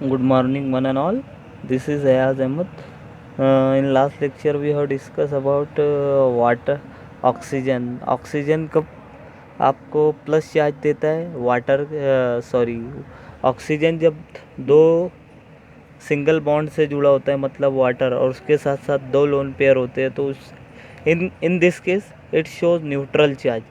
Good morning, one and all. This is Ayaz Ahmed. In last lecture, we have discussed about water, oxygen कब आपको plus charge देता है? Oxygen जब दो single bond से जुड़ा होता है, मतलब वाटर, और उसके साथ साथ दो लोन पेयर होते हैं, तो उस in this case it shows neutral charge.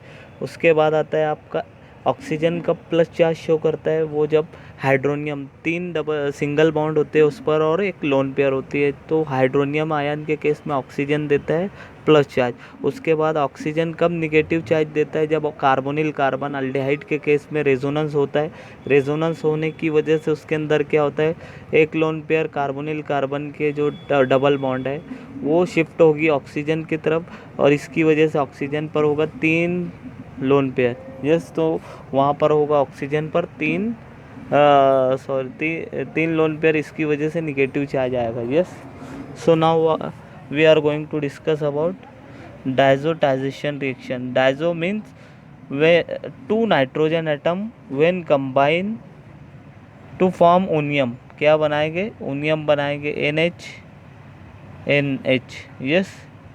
उसके बाद आता है आपका ऑक्सीजन का प्लस चार्ज शो करता है वो जब हाइड्रोनियम, तीन डबल सिंगल बॉन्ड होते हैं उस पर और एक लोन पेयर होती है, तो हाइड्रोनियम आयन के केस में ऑक्सीजन देता है प्लस चार्ज। उसके बाद ऑक्सीजन कब निगेटिव चार्ज देता है? जब कार्बोनिल कार्बन अल्डिहाइड के केस में रेजोनेंस होता है। रेजोनेंस होने की वजह से उसके अंदर क्या होता है, एक लोन पेयर कार्बोनिल कार्बन के जो डबल बॉन्ड है वो शिफ्ट होगी ऑक्सीजन की तरफ, और इसकी वजह से ऑक्सीजन पर होगा तीन लोन पेयर। यस, तो वहाँ पर होगा ऑक्सीजन पर तीन लोन पेयर, इसकी वजह से निगेटिव चार्ज आएगा। Yes, so now we are going to discuss about diazotization reaction. Diazo means way two nitrogen atom when combine to form onium. क्या बनाएंगे? ओनियम बनाएंगे, NH। यस,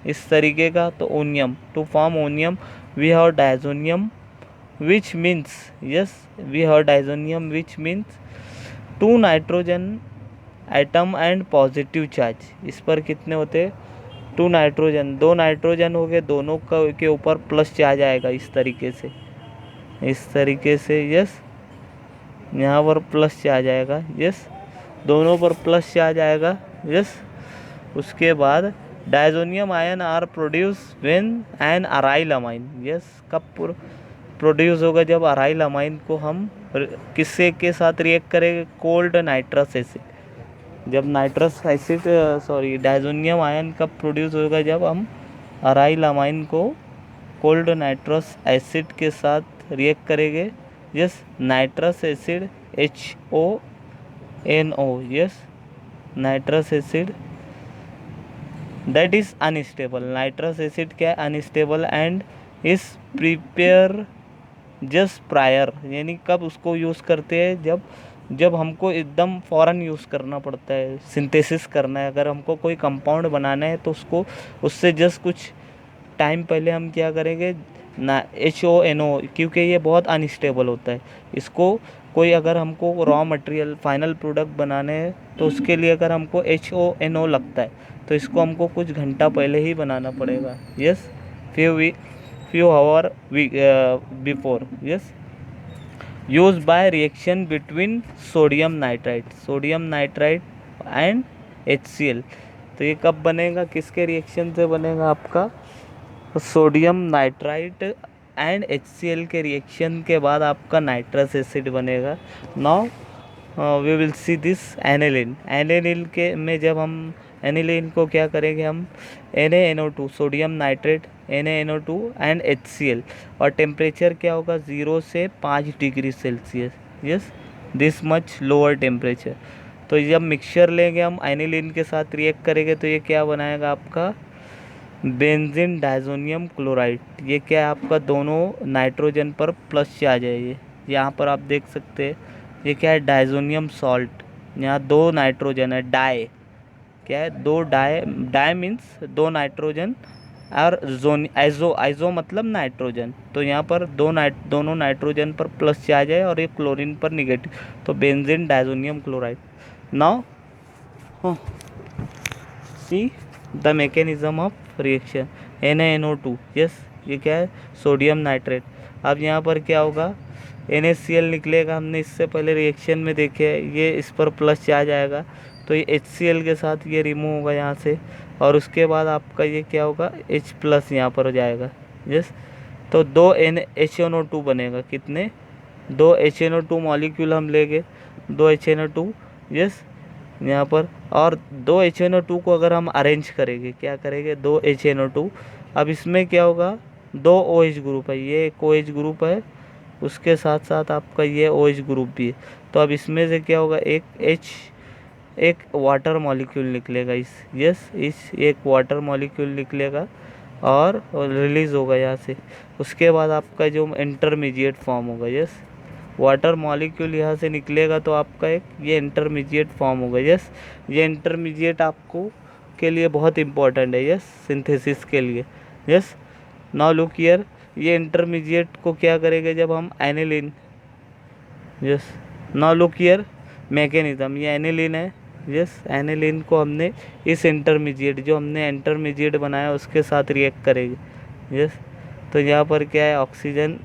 इस तरीके का, तो onium, to form onium we have diazonium which means, yes, we have diazonium which means two nitrogen atom and positive charge. इस पर कितने होते हैं? टू नाइट्रोजन, दो नाइट्रोजन हो गए, दोनों के ऊपर प्लस चार्ज आएगा इस तरीके से। यस, यहाँ पर प्लस चार्ज आएगा। यस, दोनों पर प्लस चार्ज आएगा। यस, उसके बाद diazonium ion are produce when an aryl amine. Yes, कब प्रोड्यूस होगा? जब अराइल अमाइन को हम किससे के साथ रिएक्ट करेंगे? Cold nitrous acid. जब डायजोनियम आयन कब प्रोड्यूस होगा? जब हम अराइल अमाइन को कोल्ड नाइट्रस एसिड के साथ रिएक्ट करेंगे। Yes, nitrous acid HONO। Yes, nitrous acid that is unstable. Nitrous acid क्या है? Unstable and is prepare just prior. यानी कब उसको यूज़ करते हैं? जब हमको एकदम फ़ौरन यूज़ करना पड़ता है, सिंथेसिस करना है, अगर हमको कोई कंपाउंड बनाना है तो उसको उससे जस्ट कुछ टाइम पहले हम क्या करेंगे ना, HONO, क्योंकि ये बहुत अनस्टेबल होता है। इसको कोई अगर हमको रॉ मटेरियल फाइनल प्रोडक्ट बनाने हैं तो उसके लिए अगर हमको HONO लगता है तो इसको हमको कुछ घंटा पहले ही बनाना पड़ेगा। Yes, few hour before। yes, used by reaction between sodium nitrite and HCl। तो ये कब बनेगा? किसके रिएक्शन से बनेगा? आपका सोडियम नाइट्राइट एंड HCl के रिएक्शन के बाद आपका नाइट्रस एसिड बनेगा। Now we will see this aniline के में जब हम एनिलीन को क्या करेंगे? हम NaNO2, sodium nitrate, NaNO2 and HCl, और टेम्परेचर क्या होगा? 0 से 5 degree Celsius. Yes, this much lower temperature. तो जब मिक्सचर लेंगे हम एनिलीन के साथ रिएक्ट करेंगे तो ये क्या बनाएगा? आपका बेंजीन डायजोनियम क्लोराइड। ये क्या है? आपका दोनों नाइट्रोजन पर प्लस चार्ज है। ये यहाँ पर आप देख सकते हैं, ये क्या है? Diazonium salt. यहाँ दो नाइट्रोजन है, डाई क्या है? डाई मीन्स दो नाइट्रोजन, और आइजो मतलब नाइट्रोजन। तो यहाँ पर दोनों नाइट्रोजन पर प्लस चार्ज है और ये क्लोरीन पर निगेटिव, तो benzene diazonium chloride. Now see the mechanism of reaction. NaNO2। Yes, ये क्या है? Sodium nitrate. अब यहाँ पर क्या होगा? NaCl निकलेगा। हमने इससे पहले रिएक्शन में देखे, ये इस पर प्लस चार्ज आएगा तो ये HCl के साथ ये रिमूव होगा यहाँ से, और उसके बाद आपका ये क्या होगा? H+ यहाँ पर हो जाएगा। यस, तो दो HNO2 बनेगा। कितने? दो HNO2 मॉलिक्यूल हम लेंगे, दो HNO2। यस, यहाँ पर, और दो HNO2 को अगर हम अरेंज करेंगे, क्या करेंगे? दो HNO2। अब इसमें क्या होगा? दो OH ग्रुप है, ये एक OH ग्रुप है, उसके साथ साथ आपका ये OH ग्रुप भी है। तो अब इसमें से क्या होगा? एक वाटर मॉलिक्यूल निकलेगा। इस एक वाटर मॉलिक्यूल निकलेगा और रिलीज़ होगा यहाँ से। उसके बाद आपका जो इंटरमीडिएट फॉर्म होगा। यस, वाटर मॉलिक्यूल यहाँ से निकलेगा तो आपका एक ये इंटरमीडिएट फॉर्म होगा। यस, ये इंटरमीडिएट आपको के लिए बहुत इंपॉर्टेंट है। यस, सिंथेसिस के लिए। यस, नाउ लुक हियर, ये इंटरमीडिएट को क्या करेगा जब हम aniline, yes, now look here mechanism, ये एनिलीन है। यस, एनिलीन को हमने इस इंटरमीडिएट, जो हमने इंटरमीडिएट बनाया उसके साथ रिएक्ट करेगी। यस, तो यहाँ पर क्या है, ऑक्सीजन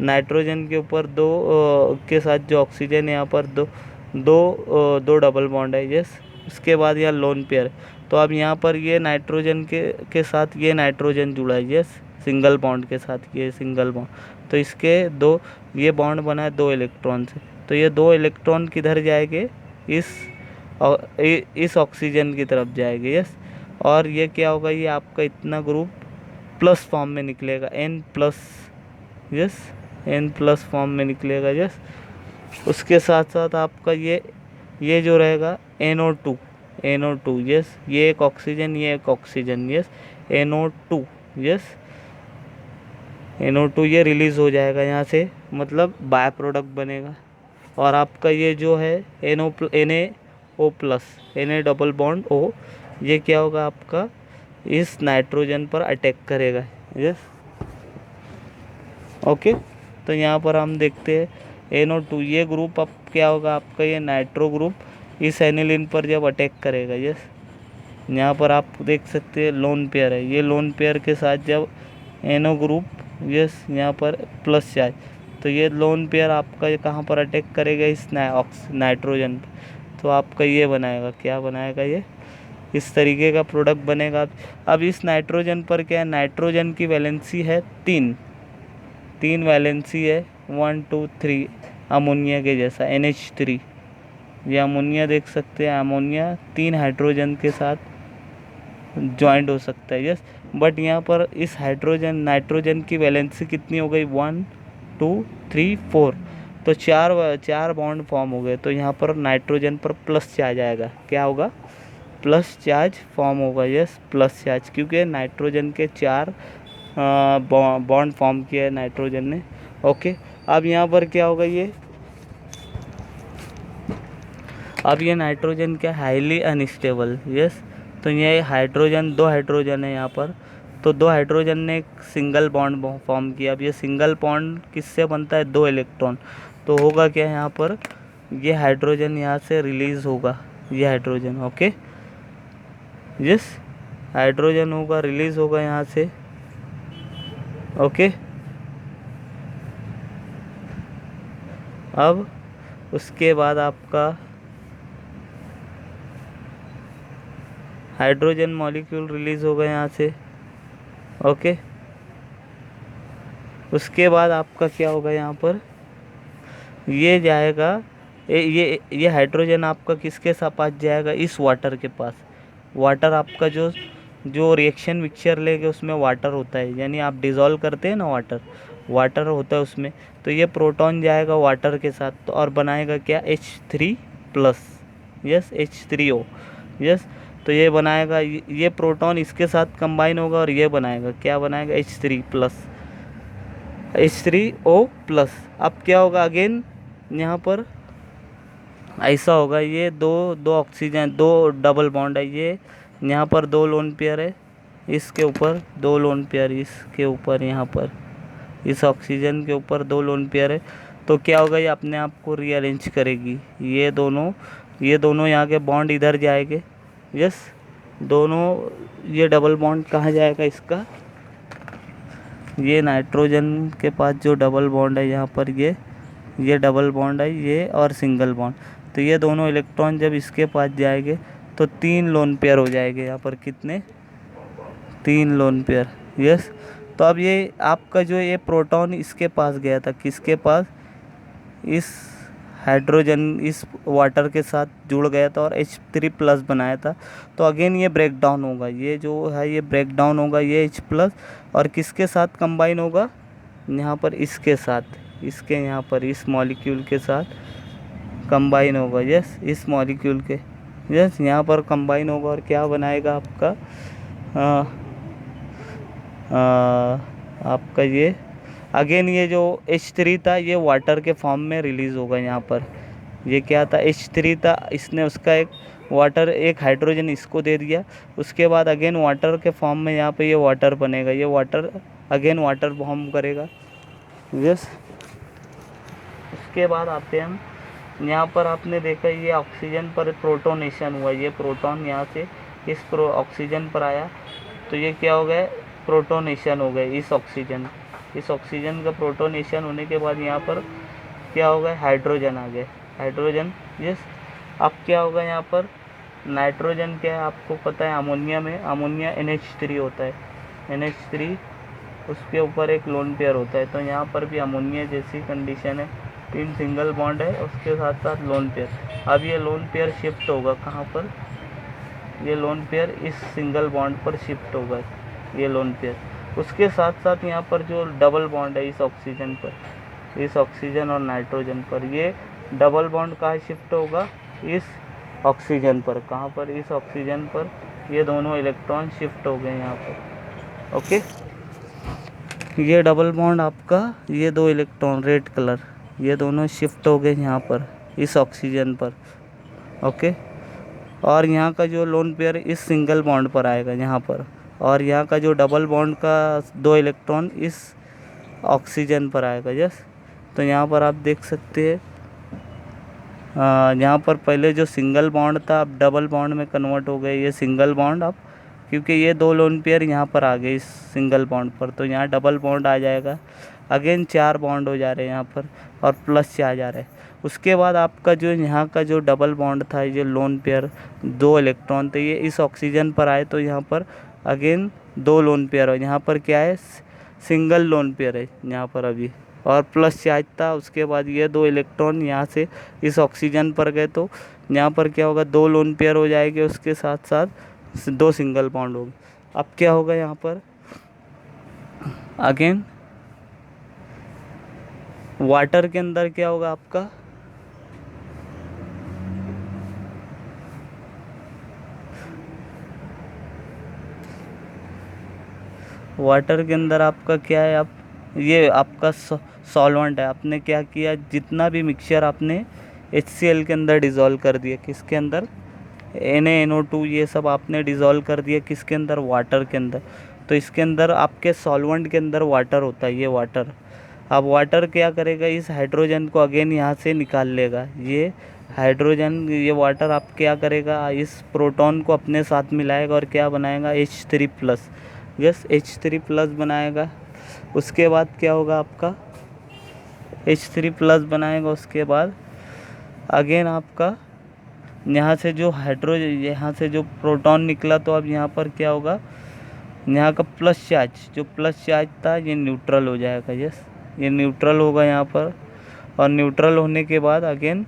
नाइट्रोजन के ऊपर दो के साथ जो ऑक्सीजन यहाँ पर दो डबल बॉन्ड है। यस, उसके बाद यहाँ लोन पेयर, तो अब यहाँ पर ये नाइट्रोजन के साथ ये नाइट्रोजन जुड़ा है। यस, सिंगल बॉन्ड के साथ ये सिंगल बॉन्ड, तो इसके दो ये बॉन्ड बना है 2 इलेक्ट्रॉन से, तो ये 2 इलेक्ट्रॉन किधर जाएंगे, इस ऑक्सीजन की तरफ जाएंगे। यस, और ये क्या होगा, ये आपका इतना ग्रुप प्लस फॉर्म में निकलेगा, N+, यस, N+ फॉर्म में निकलेगा। यस, उसके साथ साथ आपका ये जो रहेगा NO2, यस, ये एक ऑक्सीजन, ये एक oxygen. Yes, NO2, yes, NO2 ये रिलीज़ हो जाएगा यहाँ से, मतलब बाय प्रोडक्ट बनेगा। और आपका ये जो है Na डबल बॉन्ड O, ये क्या होगा आपका, इस नाइट्रोजन पर अटैक करेगा। यस, ओके, तो यहाँ पर हम देखते हैं NO2 ये ग्रुप अब क्या होगा आपका, ये नाइट्रो ग्रुप इस एनिलीन पर जब अटैक करेगा। यस, यहाँ पर आप देख सकते हैं लोन पेयर है, ये लोन पेयर के साथ जब NO ग्रुप, यस, यहाँ पर प्लस चार्ज, तो ये लोन पेयर आपका ये कहाँ पर अटैक करेगा, इस नाइट्रोजन पर, तो आपका ये बनाएगा, क्या बनाएगा, ये इस तरीके का प्रोडक्ट बनेगा। अब इस नाइट्रोजन पर क्या है, नाइट्रोजन की वैलेंसी है 3 वैलेंसी है, 1 2 3, अमोनिया के जैसा NH3, ये अमोनिया देख सकते हैं, अमोनिया 3 हाइड्रोजन के साथ ज्वाइंट हो सकता है। यस, बट यहाँ पर इस नाइट्रोजन की वैलेंसी कितनी हो गई, 1 2 3 4, तो चार बॉन्ड फॉर्म हो गए, तो यहाँ पर नाइट्रोजन पर प्लस चार्ज आएगा, क्या होगा, प्लस चार्ज फॉर्म होगा। यस, प्लस चार्ज, क्योंकि नाइट्रोजन के 4 बॉन्ड फॉर्म किया है नाइट्रोजन ने। ओके, अब यहाँ पर क्या होगा, अब ये नाइट्रोजन क्या, हाईली अनस्टेबल। यस, तो ये हाइड्रोजन, 2 हाइड्रोजन है यहाँ पर, तो 2 हाइड्रोजन ने एक सिंगल बॉन्ड फॉर्म किया। अब ये सिंगल बॉन्ड किससे बनता है, 2 इलेक्ट्रॉन, तो होगा क्या यहाँ पर, ये हाइड्रोजन यहाँ से रिलीज़ होगा, ये हाइड्रोजन, ओके, यस, हाइड्रोजन होगा, रिलीज़ होगा यहाँ से, ओके। अब उसके बाद आपका हाइड्रोजन मॉलिक्यूल रिलीज़ होगा यहाँ से, ओके। उसके बाद आपका क्या होगा, यहाँ पर ये जाएगा, ये हाइड्रोजन आपका किसके पास जाएगा, इस वाटर के पास। वाटर आपका जो रिएक्शन मिक्सचर लेके उसमें वाटर होता है, यानी आप डिज़ोल्व करते हैं ना, वाटर होता है उसमें, तो ये प्रोटॉन जाएगा वाटर के साथ, तो और बनाएगा क्या, H3+, यस, H3O, यस, तो ये बनाएगा, ये प्रोटॉन इसके साथ कंबाइन होगा और ये बनाएगा, क्या बनाएगा, H3O+। अब क्या होगा, अगेन यहाँ पर ऐसा होगा, ये दो ऑक्सीजन, 2 डबल बॉन्ड है, ये यहाँ पर 2 लोन पेयर है, इसके ऊपर 2 लोन पेयर, इसके ऊपर यहाँ पर इस ऑक्सीजन के ऊपर 2 लोन पेयर है, तो क्या होगा, ये अपने आप को रीअरेंज करेगी, ये दोनों यहाँ के बॉन्ड इधर जाएंगे। यस, दोनों ये डबल बॉन्ड कहाँ जाएगा इसका, ये नाइट्रोजन के पास जो डबल बॉन्ड है यहाँ पर, ये डबल बॉन्ड है, ये और सिंगल बॉन्ड, तो ये दोनों इलेक्ट्रॉन जब इसके पास जाएंगे तो 3 लोन पेयर हो जाएंगे, यहाँ पर कितने, 3 लोन पेयर। यस, तो अब ये आपका जो ये प्रोटॉन इसके पास गया था, किसके पास, इस हाइड्रोजन इस वाटर के साथ जुड़ गया था और H3+ बनाया था, तो अगेन ये ब्रेक डाउन होगा, ये जो है ये ब्रेक डाउन होगा, ये H+, और किसके साथ कंबाइन होगा, यहाँ पर इसके साथ, इसके यहाँ पर इस मॉलिक्यूल के साथ कंबाइन होगा। यस, इस मॉलिक्यूल के, यस, यहाँ पर कंबाइन होगा और क्या बनाएगा आपका, आपका ये अगेन ये जो H3 था ये वाटर के फॉर्म में रिलीज़ होगा यहाँ पर। ये क्या था, H3 था, इसने उसका एक वाटर, एक हाइड्रोजन इसको दे दिया। उसके बाद अगेन वाटर के फॉर्म में यहाँ पे ये वाटर बनेगा, ये वाटर अगेन वाटर फॉर्म करेगा। यस, उसके बाद आते हैं हम यहाँ पर, आपने देखा ये ऑक्सीजन पर प्रोटोनेशन हुआ, ये प्रोटॉन यहाँ से इस ऑक्सीजन पर आया, तो ये क्या हो गया, प्रोटोनेशन हो गया इस ऑक्सीजन का प्रोटोनेशन होने के बाद यहाँ पर क्या होगा, हाइड्रोजन आ गया, हाइड्रोजन। यस, अब क्या होगा यहाँ पर, नाइट्रोजन क्या है आपको पता है, अमोनिया में अमोनिया NH3 होता है, NH3 उसके ऊपर एक लोन पेयर होता है, तो यहाँ पर भी अमोनिया जैसी कंडीशन है, 3 सिंगल बॉन्ड है, उसके साथ साथ लोन पेयर। अब ये लोन पेयर शिफ्ट होगा कहाँ पर, ये लोन पेयर इस सिंगल बॉन्ड पर शिफ्ट होगा, ये लोन पेयर। उसके साथ साथ यहाँ पर जो डबल बॉन्ड है इस ऑक्सीजन पर, इस ऑक्सीजन और नाइट्रोजन पर, ये डबल बॉन्ड कहाँ शिफ्ट होगा, इस ऑक्सीजन पर। कहाँ पर, इस ऑक्सीजन पर ये दोनों इलेक्ट्रॉन शिफ्ट हो गए यहाँ पर। ओके, ये डबल बॉन्ड आपका, ये 2 इलेक्ट्रॉन रेड कलर, ये दोनों शिफ्ट हो गए यहाँ पर इस ऑक्सीजन पर। ओके, और यहाँ का जो लोन पेयर इस सिंगल बॉन्ड पर आएगा यहाँ पर, और यहाँ का जो डबल बॉन्ड का 2 इलेक्ट्रॉन इस ऑक्सीजन पर आएगा। यस, तो यहाँ पर आप देख सकते हैं यहाँ पर पहले जो सिंगल बॉन्ड था अब डबल बॉन्ड में कन्वर्ट हो गए, ये सिंगल बॉन्ड अब, क्योंकि ये 2 लोन पेयर यहाँ पर आ गए इस सिंगल बॉन्ड पर, तो यहाँ डबल बॉन्ड आ जाएगा। अगेन 4 बॉन्ड हो जा रहे हैं यहाँ पर, और प्लस से आ जा रहा है। उसके बाद आपका जो यहाँ का जो डबल बॉन्ड था, ये लोन पेयर 2 इलेक्ट्रॉन थे, ये इस ऑक्सीजन पर आए, तो यहाँ पर अगेन 2 लोन पेयर है, यहाँ पर क्या है, सिंगल लोन पेयर है यहाँ पर अभी, और प्लस चार्ज था। उसके बाद ये 2 इलेक्ट्रॉन यहाँ से इस ऑक्सीजन पर गए, तो यहाँ पर क्या होगा, 2 लोन पेयर हो जाएंगे, उसके साथ साथ 2 सिंगल बॉन्ड होंगे। अब क्या होगा यहाँ पर, अगेन वाटर के अंदर क्या होगा आपका, वाटर के अंदर आपका क्या है, आप ये आपका सॉल्वेंट है। आपने क्या किया, जितना भी मिक्सचर आपने HCl के अंदर डिज़ोल्व कर दिया, किसके अंदर, NaNO2, ये सब आपने डिज़ोल्व कर दिया किसके अंदर, वाटर के अंदर। तो इसके अंदर आपके सॉल्वेंट के अंदर वाटर होता है, ये वाटर। अब वाटर क्या करेगा, इस हाइड्रोजन को अगेन यहाँ से निकाल लेगा, ये हाइड्रोजन, ये वाटर आप क्या करेगा, इस प्रोटॉन को अपने साथ मिलाएगा और क्या बनाएगा, H3+। यस, H3+ बनाएगा। उसके बाद क्या होगा आपका, H3+ बनाएगा। उसके बाद अगेन आपका यहाँ से जो हाइड्रोजन, यहाँ से जो प्रोटॉन निकला, तो अब यहाँ पर क्या होगा, यहाँ का प्लस चार्ज, जो प्लस चार्ज था ये न्यूट्रल हो जाएगा। यस, ये न्यूट्रल होगा यहाँ पर, और न्यूट्रल होने के बाद अगेन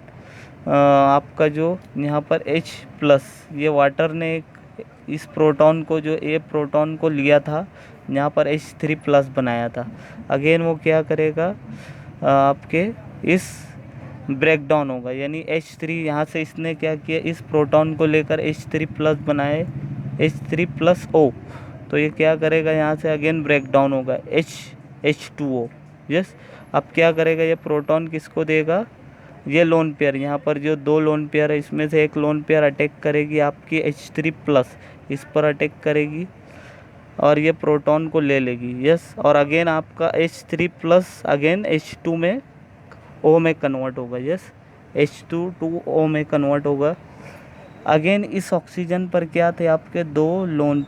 आपका जो यहाँ पर H+, ये वाटर ने एक इस प्रोटॉन को, जो A प्रोटॉन को लिया था, यहाँ पर H3+ बनाया था। अगेन वो क्या करेगा, आपके इस ब्रेक डाउन होगा, यानी H3 यहाँ से इसने क्या किया, इस प्रोटॉन को लेकर H3+ बनाए, H3+O, तो ये क्या करेगा, यहाँ से अगेन ब्रेक डाउन होगा H2O। यस, अब क्या करेगा, ये प्रोटॉन किसको देगा, ये लोन पेयर, यहाँ पर जो 2 लोन पेयर है इसमें से एक लोन पेयर अटैक करेगी आपकी H3+, इस पर अटैक करेगी और ये प्रोटॉन को ले लेगी। यस, और अगेन आपका H3+ अगेन H2 में O में कन्वर्ट होगा। यस, H2 to O में कन्वर्ट होगा। अगेन इस ऑक्सीजन पर क्या थे आपके, 2 लोन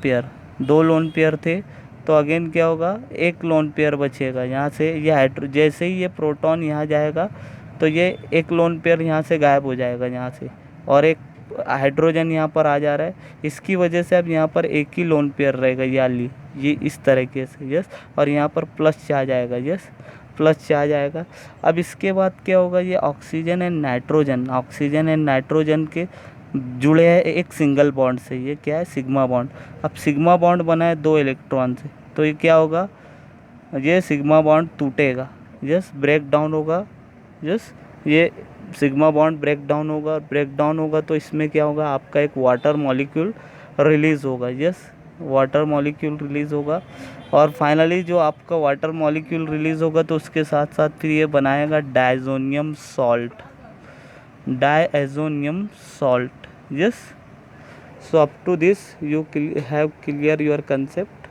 पेयर थे, तो अगेन क्या होगा, एक लोन पेयर बचेगा यहाँ से। ये जैसे ही ये प्रोटॉन यहाँ जाएगा तो ये एक लोन पेयर यहाँ से गायब हो जाएगा यहाँ से, और एक हाइड्रोजन यहाँ पर आ जा रहा है, इसकी वजह से अब यहाँ पर एक ही लोन पेयर रहेगा, ये इस तरीके से। यस, और यहाँ पर प्लस आ जाएगा। यस, प्लस आ जाएगा। अब इसके बाद क्या होगा, ये ऑक्सीजन एंड नाइट्रोजन के जुड़े हैं एक सिंगल बॉन्ड से, ये क्या है, सिग्मा बॉन्ड। अब सिग्मा बॉन्ड बना है 2 इलेक्ट्रॉन से, तो ये क्या होगा, ये सिग्मा बॉन्ड टूटेगा। यस, ब्रेक डाउन होगा। यस, ये सिग्मा बॉन्ड ब्रेक डाउन होगा, तो इसमें क्या होगा, आपका एक वाटर मॉलिक्यूल रिलीज़ होगा। यस, वाटर मॉलिक्यूल रिलीज़ होगा, और फाइनली जो आपका वाटर मॉलिक्यूल रिलीज़ होगा तो उसके साथ साथ फिर ये बनाएगा diazonium salt, diazonium salt. Yes, so up to this you have clear your concept.